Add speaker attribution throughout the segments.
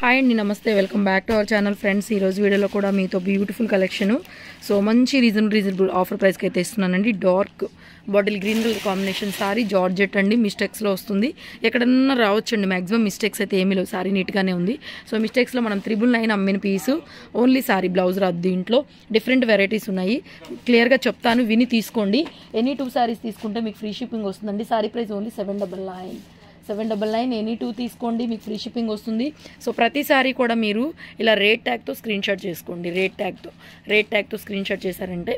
Speaker 1: Hi అండి, నమస్తే. Welcome back to our channel friends. ఈరోజు వీడియోలో కూడా మీతో బ్యూటిఫుల్ కలెక్షన్, సో మంచి రీజనబుల్ ఆఫర్ ప్రైస్కి అయితే ఇస్తున్నానండి. Dark bottle green colour combination sari, georgette అండి, మిస్టేక్స్లో వస్తుంది. ఎక్కడన్నా రావచ్చండి, మ్యాక్సిమం మిస్టేక్స్ అయితే ఏమీ లేవు. సారీ నీట్గానే ఉంది. సో మిస్టేక్స్లో మనం 999 అమ్మిన పీసు ఓన్లీ సారీ, బ్లౌజ్ రాదు. దీంట్లో డిఫరెంట్ వెరైటీస్ ఉన్నాయి, క్లియర్గా చెప్తాను, విని తీసుకోండి. ఎనీ 2 సారీస్ తీసుకుంటే మీకు ఫ్రీ షిప్పింగ్ వస్తుందండి. సారీ ప్రైస్ ఓన్లీ 799 ఎనీ 2 తీసుకోండి, మీకు ఫ్రీ షిప్పింగ్ వస్తుంది. సో ప్రతిసారి కూడా మీరు ఇలా రేట్ ట్యాగ్తో స్క్రీన్ షాట్ చేసుకోండి. రేట్ ట్యాగ్తో స్క్రీన్ షాట్ చేశారంటే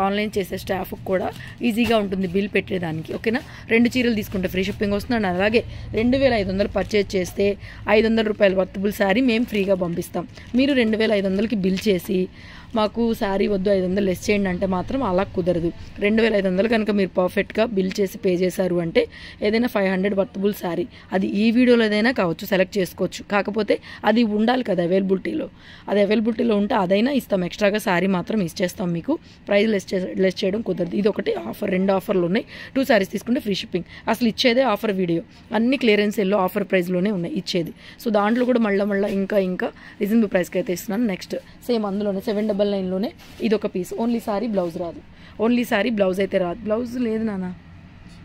Speaker 1: ఆన్లైన్ చేసే స్టాఫ్కి కూడా ఈజీగా ఉంటుంది బిల్ పెట్టేదానికి. ఓకేనా? 2 చీరలు తీసుకుంటే ఫ్రీ షిప్పింగ్ వస్తుంది. అలాగే 2500 పర్చేజ్ చేస్తే 500 రూపాయలు వర్తబుల్ శారీ మేము ఫ్రీగా పంపిస్తాం. మీరు 2500కి బిల్ చేసి మాకు శారీ వద్దు 500 లెస్ చేయండి అంటే మాత్రం అలా కుదరదు. 2500 కనుక మీరు పర్ఫెక్ట్గా బిల్ చేసి పే చేశారు అంటే ఏదైనా 500 వర్తబుల్ శారీ, అది ఈ వీడియోలో ఏదైనా కావచ్చు, సెలెక్ట్ చేసుకోవచ్చు. కాకపోతే అది ఉండాలి కదా అవైలబిలిటీలో. అది అవైలబిలిటీలో ఉంటే అదైనా ఇస్తాం, ఎక్స్ట్రాగా శారీ మాత్రం ఇచ్చేస్తాం. మీకు ప్రైస్ లెస్ చేయడం కుదరదు. ఇది ఒకటి ఆఫర్. 2 ఆఫర్లు ఉన్నాయి. 2 సారీస్ తీసుకుంటే ఫ్రీ షిప్పింగ్. అసలు ఇచ్చేదే ఆఫర్ వీడియో, అన్ని క్లియరెన్స్ ఎల్లో ఆఫర్ ప్రైస్లోనే ఉన్నాయి ఇచ్చేది. సో దాంట్లో కూడా మళ్ళీ ఇంకా రీజనబుల్ ప్రైస్కి అయితే ఇస్తున్నాను. నెక్స్ట్ సేమ్ అందులోనే 799లోనే ఇది ఒక పీస్. ఓన్లీ సారీ, బ్లౌజ్ రాదు. ఓన్లీ సారీ, బ్లౌజ్ అయితే రాదు. బ్లౌజ్ లేదు నాన్న,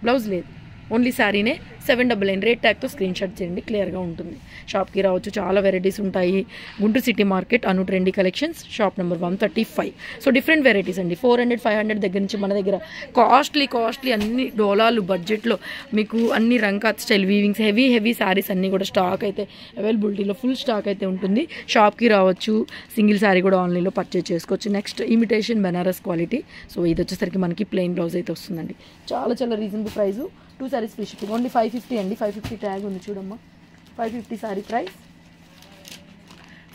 Speaker 1: బ్లౌజ్ లేదు. ఓన్లీ శారీనే 799 రేట్ ట్యాగ్తో స్క్రీన్ షాట్ చేయండి, క్లియర్గా ఉంటుంది. షాప్కి రావచ్చు, చాలా వెరైటీస్ ఉంటాయి. Guntur city market, Anu trendy collections, shop number 135. So different varieties అండి. 400-500 దగ్గర నుంచి మన దగ్గర కాస్ట్లీ అన్ని డోలాలు బడ్జెట్లో మీకు అన్ని రంకాత్ స్టైల్ వీవింగ్స్, హెవీ శారీస్ అన్నీ కూడా స్టాక్ అయితే అవైలబిలిటీలో ఫుల్ స్టాక్ అయితే ఉంటుంది. షాప్కి రావచ్చు, సింగిల్ శారీ కూడా ఆన్లైన్లో పర్చేజ్ చేసుకోవచ్చు. Next imitation Banaras quality. So ఇది వచ్చేసరికి మనకి ప్లెయిన్ బ్లౌజ్ అయితే వస్తుందండి. చాలా reasonable price. 2 saris free shipping. Only 550 అండి. 550 ట్యాగ్ ఉంది చూడమ్మా. 550 సారీ ప్రైస్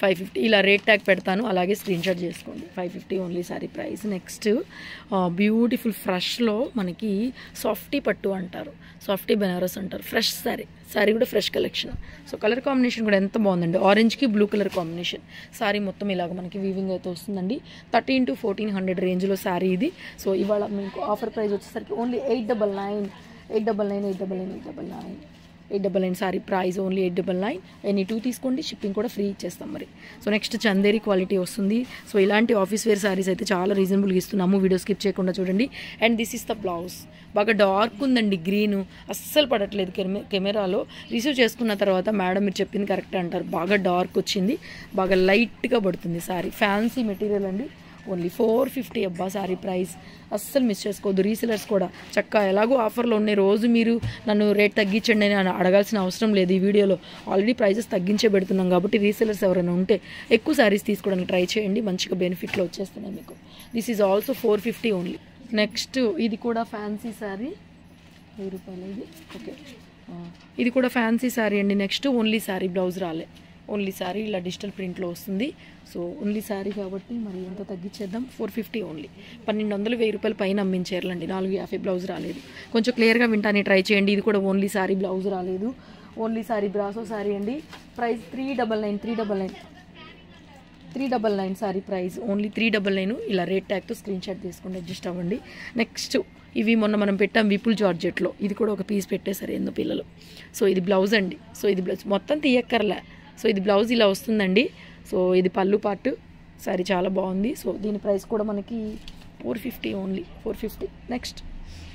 Speaker 1: 550. ఇలా రేట్ ట్యాగ్ పెడతాను, అలాగే స్క్రీన్ షాట్ చేసుకోండి. 550 only sari price. Next beautiful ఫ్రెష్లో మనకి సాఫ్టీ పట్టు అంటారు, సాఫ్టీ బెనారస్ అంటారు. ఫ్రెష్ సారీ కూడా fresh collection. So colour combination కూడా ఎంత బాగుందండి, ఆరెంజ్కి బ్లూ కలర్ కాంబినేషన్. సారీ మొత్తం ఇలాగ మనకి వీవింగ్ అయితే వస్తుందండి. 1300-1400 రేంజ్లో సారీ ఇది. సో ఇవాళ మీకు ఆఫర్ ప్రైస్ వచ్చేసరికి only 899 sorry price only 899. Any 2 తీసుకోండి, షిప్పింగ్ కూడా ఫ్రీ ఇచ్చేస్తాం మరి. సో నెక్స్ట్ చందేరి క్వాలిటీ వస్తుంది. సో ఇలాంటి ఆఫీస్ వేర్ సారీస్ అయితే చాలా రీజనబుల్గా ఇస్తున్నాము, వీడియో స్కిప్ చేయకుండా చూడండి. And this is the blouse. బాగా డార్క్ ఉందండి, గ్రీన్ అస్సలు పడట్లేదు కెమెరాలో. రిసీవ్ చేసుకున్న తర్వాత మేడం మీరు చెప్పింది కరెక్ట్ అంటారు, బాగా డార్క్ వచ్చింది, బాగా లైట్గా పడుతుంది సారీ. ఫ్యాన్సీ మెటీరియల్ అండి. ఓన్లీ 450 అబ్బా సారీ ప్రైస్. అస్సలు మిస్ చేసుకోవద్దు. రీసెలర్స్ కూడా చక్కగా ఎలాగో ఆఫర్లో ఉన్నాయి, రోజు మీరు నన్ను రేట్ తగ్గించండి అని అడగాల్సిన అవసరం లేదు. ఈ వీడియోలో ఆల్రెడీ ప్రైజెస్ తగ్గించే పెడుతున్నాం కాబట్టి రీసెలర్స్ ఎవరైనా ఉంటే ఎక్కువ సారీస్ తీసుకోవడానికి ట్రై చేయండి, మంచిగా బెనిఫిట్లో వచ్చేస్తున్నాయి మీకు. This is also 450 only. Next ఇది కూడా ఫ్యాన్సీ శారీ, 1000 రూపాయలు ఇది. ఓకే, ఇది కూడా ఫ్యాన్సీ శారీ అండి. నెక్స్ట్ ఓన్లీ శారీ, బ్లౌజ్ రాలే. ఓన్లీ శారీ ఇలా డిజిటల్ ప్రింట్లో వస్తుంది. సో ఓన్లీ శారీ కాబట్టి మరి ఎంత తగ్గించేద్దాం, 450 ఓన్లీ. 1200-1000 రూపాయలు పైన అమ్మించేయాలండి. 450 బ్లౌజ్ రాలేదు. కొంచెం క్లియర్గా వింటానే ట్రై చేయండి. ఇది కూడా ఓన్లీ శారీ, బ్లౌజ్ రాలేదు. ఓన్లీ శారీ, బ్రాసో శారీ అండి. Price 399 sari price only 399. ఇలా రేట్ ట్యాగ్తో స్క్రీన్ షాట్ తీసుకుంటే అడ్జస్ట్ అవ్వండి. నెక్స్ట్ ఇవి మొన్న మనం పెట్టాం విపుల్ జార్జెట్లో, ఇది కూడా ఒక పీస్ పెట్టేశారు ఎందో పిల్లలు. సో ఇది బ్లౌజ్ అండి. సో ఇది బ్లౌజ్ మొత్తం తీయక్కర్లే. సో ఇది బ్లౌజ్ ఇలా వస్తుందండి. సో ఇది పళ్ళు పార్ట్. సారీ చాలా బాగుంది. సో దీని ప్రైస్ కూడా మనకి 450 only, 450.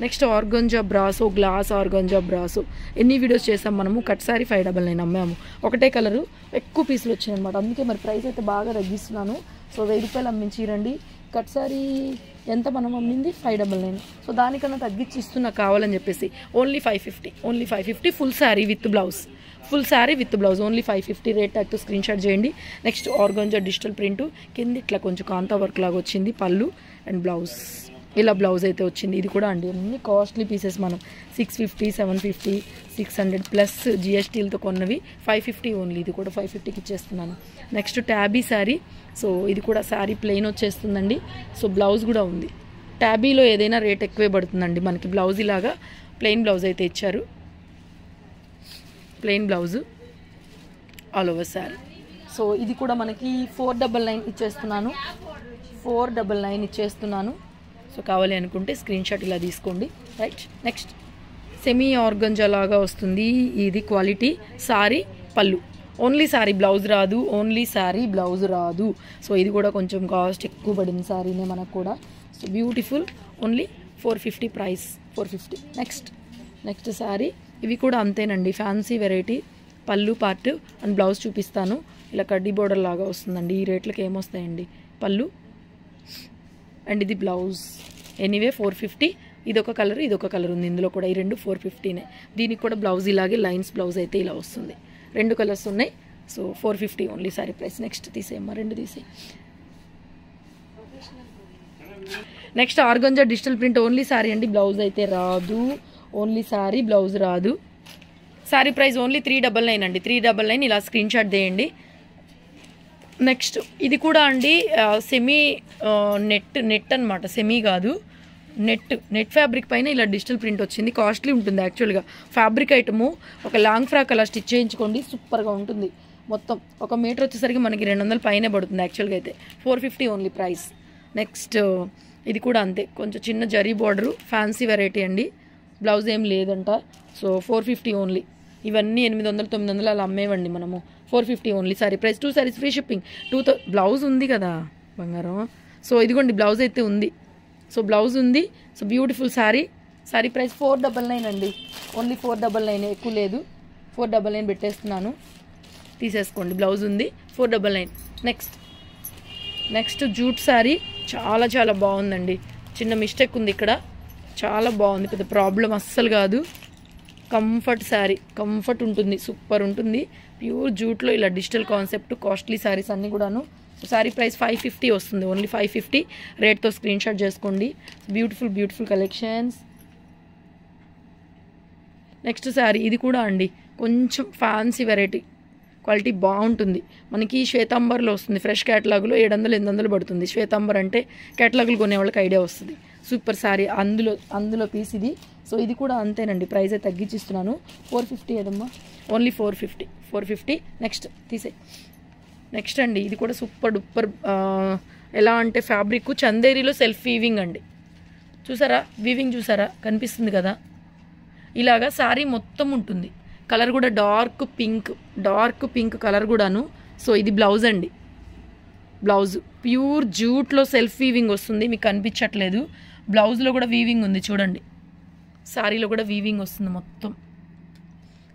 Speaker 1: Next organza brasso, glass organza brasso. ఎన్ని వీడియోస్ చేసాం మనము. కట్ సారీ 599 అమ్మాము, ఒకటే కలరు, ఎక్కువ పీసులు వచ్చాయి అనమాట. అందుకే మరి ప్రైస్ అయితే బాగా తగ్గిస్తున్నాను. సో 1000 రూపాయలు అమ్మించిరండి. కట్ సారీ ఎంత మనం అమ్మింది 599. సో దానికన్నా తగ్గించి ఇస్తున్నా కావాలని చెప్పేసి only 550. Full sari with blouse, only 550. Rate ట్యాగ్తో స్క్రీన్ షాట్ చేయండి. నెక్స్ట్ ఆర్గంజా డిజిటల్ ప్రింట్, కింద ఇట్లా కొంచెం కాంతా వర్క్ లాగా వచ్చింది, పళ్ళు అండ్ బ్లౌజ్. ఇలా బ్లౌజ్ అయితే వచ్చింది. ఇది కూడా అండి అన్ని కాస్ట్లీ పీసెస్. మనం 650, 750, 600 ప్లస్ జిఎస్టీలతో కొన్నవి 550 ఓన్లీ. ఇది కూడా 550కి ఇచ్చేస్తున్నాను. Next tabby sari. సో ఇది కూడా శారీ ప్లెయిన్ వచ్చేస్తుందండి. సో బ్లౌజ్ కూడా ఉంది. ట్యాబీలో ఏదైనా రేట్ ఎక్కువే పడుతుందండి మనకి. బ్లౌజ్ ఇలాగా ప్లెయిన్ బ్లౌజ్ అయితే ఇచ్చారు, plain blouse all over sari. So ఇది కూడా మనకి 499 ఇచ్చేస్తున్నాను, 499 ఇచ్చేస్తున్నాను. సో కావాలి అనుకుంటే స్క్రీన్ షాట్ ఇలా తీసుకోండి. రైట్. నెక్స్ట్ సెమీ ఆర్గంజా లాగా వస్తుంది ఇది క్వాలిటీ. సారీ పళ్ళు ఓన్లీ శారీ బ్లౌజ్ రాదు, ఓన్లీ శారీ బ్లౌజ్ రాదు. సో ఇది కూడా కొంచెం కాస్ట్ ఎక్కువ పడింది శారీనే మనకు కూడా. So beautiful, only 450 price, 450. Next sari. ఇవి కూడా అంతేనండి, ఫ్యాన్సీ వెరైటీ. పళ్ళు పార్ట్ అండ్ బ్లౌజ్ చూపిస్తాను. ఇలా కడ్డీ బోర్డర్ లాగా వస్తుందండి. ఈ రేట్లకి ఏమొస్తాయండి? పళ్ళు అండ్ ఇది బ్లౌజ్. ఎనీవే 450. ఇదొక కలర్, ఇదొక కలర్ ఉంది ఇందులో కూడా. ఈ రెండు 450నే. దీనికి కూడా బ్లౌజ్ ఇలాగే లైన్స్ బ్లౌజ్ అయితే ఇలా వస్తుంది. 2 కలర్స్ ఉన్నాయి. So 450 only sari price. Next తీసేయమ్మా, 2 తీసేయి. Next organza digital print only sari అండి, బ్లౌజ్ అయితే రాదు. ఓన్లీ సారీ, బ్లౌజ్ రాదు. సారీ ప్రైస్ ఓన్లీ 399 అండి, 399. ఇలా స్క్రీన్ షాట్ చేయండి. నెక్స్ట్ ఇది కూడా అండి సెమీ నెట్ అనమాట, సెమీ కాదు, నెట్ ఫ్యాబ్రిక్ పైన ఇలా డిజిటల్ ప్రింట్ వచ్చింది. కాస్ట్లీ ఉంటుంది యాక్చువల్గా. ఫ్యాబ్రిక్ ఐటము ఒక లాంగ్ ఫ్రాక్ అలా స్టిచ్ చేయించుకోండి, సూపర్గా ఉంటుంది. మొత్తం 1 మీటర్ వచ్చేసరికి మనకి 200 పైనే పడుతుంది యాక్చువల్గా అయితే. 450 ఓన్లీ ప్రైస్. నెక్స్ట్ ఇది కూడా అంతే, కొంచెం చిన్న జరీ బార్డరు, ఫ్యాన్సీ వెరైటీ అండి. బ్లౌజ్ ఏం లేదంట. So 450 only. ఇవన్నీ 800, 900 అలా అమ్మేవండి మనము. 450 only sari price. 2 saris free shipping. Blouse ఉంది కదా బంగారం. సో ఇదిగోండి బ్లౌజ్ అయితే ఉంది. సో బ్లౌజ్ ఉంది. So beautiful sari. Sari price 499 అండి, ఓన్లీ 499, ఎక్కువ లేదు. 499 పెట్టేస్తున్నాను, తీసేసుకోండి. బ్లౌజ్ ఉంది, 499. Next jute sari. చాలా చాలా బాగుందండి. చిన్న మిస్టేక్ ఉంది ఇక్కడ, చాలా బాగుంది, పెద్ద ప్రాబ్లం అస్సలు కాదు. కంఫర్ట్ శారీ, కంఫర్ట్ ఉంటుంది, సూపర్ ఉంటుంది. ప్యూర్ జూట్లో ఇలా డిజిటల్ కాన్సెప్ట్, కాస్ట్లీ శారీస్ అన్నీ కూడాను. సో శారీ ప్రైస్ 550 వస్తుంది, ఓన్లీ 550. రేట్తో స్క్రీన్ షాట్ చేసుకోండి. Beautiful collections. నెక్స్ట్ శారీ. ఇది కూడా అండి కొంచెం ఫ్యాన్సీ వెరైటీ, క్వాలిటీ బాగుంటుంది. మనకి శ్వేతాంబర్లో వస్తుంది, ఫ్రెష్ క్యాటలాగ్లో 700, 800 పడుతుంది. శ్వేతాంబర్ అంటే క్యాటలాగులు కొనే వాళ్ళకి ఐడియా వస్తుంది. సూపర్ శారీ, అందులో పీస్ ఇది. సో ఇది కూడా అంతేనండి, ప్రైస్ అయితే తగ్గించిస్తున్నాను. 450 ఏదమ్మా, ఓన్లీ 450. నెక్స్ట్ తీసే. నెక్స్ట్ అండి ఇది కూడా సూపర్ డూపర్. ఎలా అంటే ఫ్యాబ్రిక్ చందేరిలో సెల్ఫ్ వీవింగ్ అండి. చూసారా వీవింగ్, చూసారా కనిపిస్తుంది కదా. ఇలాగా శారీ మొత్తం ఉంటుంది. కలర్ కూడా డార్క్ పింక్ కలర్ కూడాను. సో ఇది బ్లౌజ్ అండి, బ్లౌజ్ ప్యూర్ జూట్లో సెల్ఫ్ వీవింగ్ వస్తుంది, మీకు కనిపించట్లేదు. బ్లౌజ్లో కూడా వీవింగ్ ఉంది చూడండి, శారీలో కూడా వీవింగ్ వస్తుంది మొత్తం.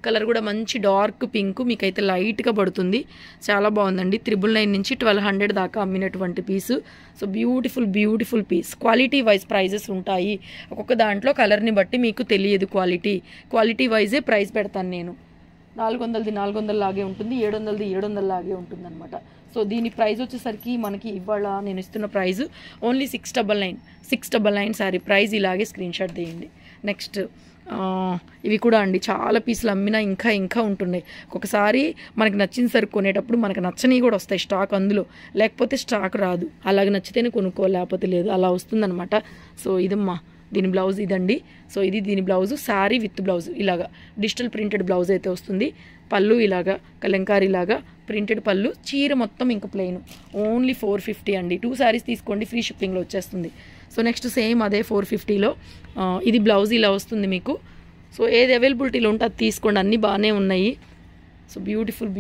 Speaker 1: కలర్ కూడా మంచి డార్క్ పింక్, మీకైతే లైట్గా పడుతుంది. చాలా బాగుందండి. 999 నుంచి 1200 దాకా అమ్మినటువంటి piece. So beautiful piece. Quality wise prices ఉంటాయి, ఒక్కొక్క దాంట్లో కలర్ని బట్టి మీకు తెలియదు. క్వాలిటీ వైజే ప్రైస్ పెడతాను నేను. 400ది 400 లాగే ఉంటుంది, 700ది 700 లాగే ఉంటుంది అనమాట. సో దీని ప్రైస్ వచ్చేసరికి మనకి ఇవాళ నేను ఇస్తున్న ప్రైస్ ఓన్లీ 699 సారీ ప్రైస్. ఇలాగే స్క్రీన్ షాట్ తీయండి. నెక్స్ట్ ఇవి కూడా అండి చాలా పీసులు అమ్మినా ఇంకా ఉంటున్నాయి. ఒకసారి మనకు నచ్చిన సరుకు కొనేటప్పుడు మనకు నచ్చనివి కూడా వస్తాయి స్టాక్ అందులో, లేకపోతే స్టాక్ రాదు. అలాగే నచ్చితేనే కొనుక్కో, లేకపోతే లేదు, అలా వస్తుందన్నమాట. సో ఇదమ్మా దీని బ్లౌజ్ ఇదండి. సో ఇది దీని బ్లౌజ్, శారీ విత్ బ్లౌజ్ ఇలాగా డిజిటల్ ప్రింటెడ్ బ్లౌజ్ అయితే వస్తుంది. పళ్ళు ఇలాగా కలంకారీ లాగా ప్రింటెడ్ పళ్ళు, చీర మొత్తం ఇంకా ప్లెయిన్. ఓన్లీ 450 అండి. 2 శారీస్ తీసుకోండి, ఫ్రీ షిప్పింగ్లో వచ్చేస్తుంది. సో నెక్స్ట్ సేమ్ అదే 450లో ఇది బ్లౌజ్ ఇలా వస్తుంది మీకు. సో ఏది అవైలబిలిటీలో ఉంటే అది తీసుకోండి, అన్నీ బాగానే ఉన్నాయి. So beautiful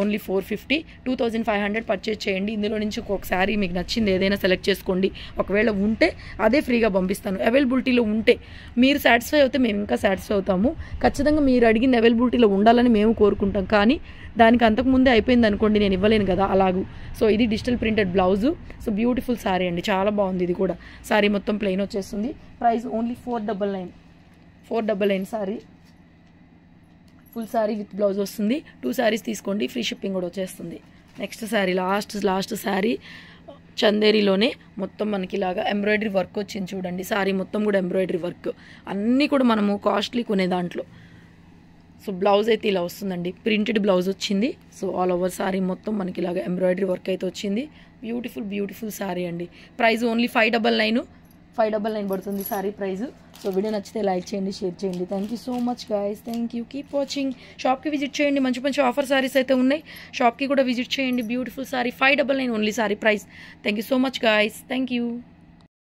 Speaker 1: only 450. 2500 పర్చేజ్ చేయండి. ఇందులో నుంచి ఒక్కొక్క శారీ మీకు నచ్చింది ఏదైనా సెలెక్ట్ చేసుకోండి. ఒకవేళ ఉంటే అదే ఫ్రీగా పంపిస్తాను. అవైలబిలిటీలో ఉంటే మీరు సాటిస్ఫై అవుతే మేము ఇంకా సాటిస్ఫై అవుతాము. ఖచ్చితంగా మీరు అడిగిన అవైలబిలిటీలో ఉండాలని మేము కోరుకుంటాం. కానీ దానికి అంతకుముందే అయిపోయింది అనుకోండి, నేను ఇవ్వలేను కదా అలాగూ. సో ఇది digital printed blouse. So beautiful sari అండి, చాలా బాగుంది. ఇది కూడా శారీ మొత్తం ప్లెయిన్ వచ్చేస్తుంది. Price only 499 sari. Full sari with blouse వస్తుంది. 2 శారీస్ తీసుకోండి, ఫ్రీ షిప్పింగ్ కూడా వచ్చేస్తుంది. నెక్స్ట్ శారీ లాస్ట్ శారీ చందేరిలోనే మొత్తం మనకి ఇలాగా ఎంబ్రాయిడరీ వర్క్ వచ్చింది చూడండి. శారీ మొత్తం కూడా ఎంబ్రాయిడరీ వర్క్, అన్నీ కూడా మనము కాస్ట్లీ కొనే దాంట్లో. సో బ్లౌజ్ అయితే ఇలా వస్తుందండి, ప్రింటెడ్ బ్లౌజ్ వచ్చింది. సో ఆల్ ఓవర్ శారీ మొత్తం మనకి ఇలాగా ఎంబ్రాయిడరీ వర్క్ అయితే వచ్చింది. బ్యూటిఫుల్ శారీ అండి. ప్రైస్ ఓన్లీ 599 పడుతుంది శారీ ప్రైస్. సో వీడియో నచ్చితే లైక్ చేయండి, షేర్ చేయండి. Thank you so much guys, thank you. Keep watching. షాప్కి విజిట్ చేయండి, మంచి ఆఫర్ శారీస్ అయితే ఉన్నాయి. షాప్కి కూడా విజిట్ చేయండి. Beautiful sari 599 only sari price. Thank you so much guys, thank you.